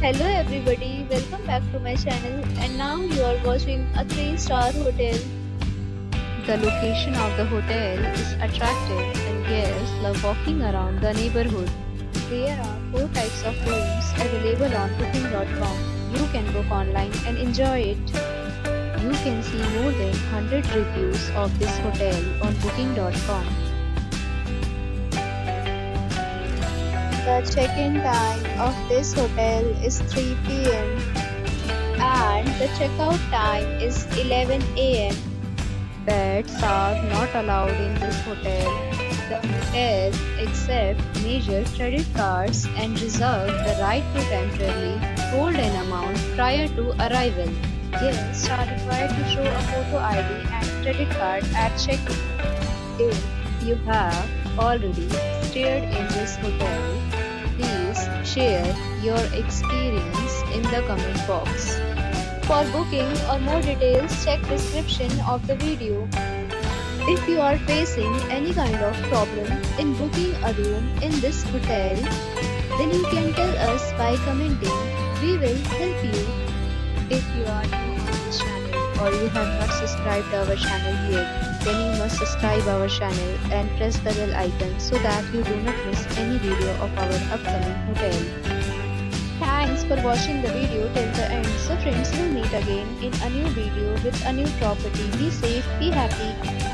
Hello everybody, welcome back to my channel and now you are watching a 3-star hotel. The location of the hotel is attractive and guests love walking around the neighborhood. There are 4 types of rooms available on booking.com. You can book online and enjoy it. You can see more than 100 reviews of this hotel on booking.com. The check-in time of this hotel is 3 p.m. and the checkout time is 11 a.m. Pets are not allowed in this hotel. The hotel accepts major credit cards and reserves the right to temporarily hold an amount prior to arrival. Guests are required to show a photo ID and credit card at check-in. If you have already stayed in this hotel, please share your experience in the comment box. For booking or more details, check description of the video. If you are facing any kind of problem in booking a room in this hotel, then you can tell us by commenting. We will help you. If you are new on this channel or you have not subscribed our channel yet, then you must subscribe our channel and press the bell icon so that you do not miss any video of our upcoming hotel. Thanks for watching the video till the end. So friends, will meet again in a new video with a new property. Be safe, be happy.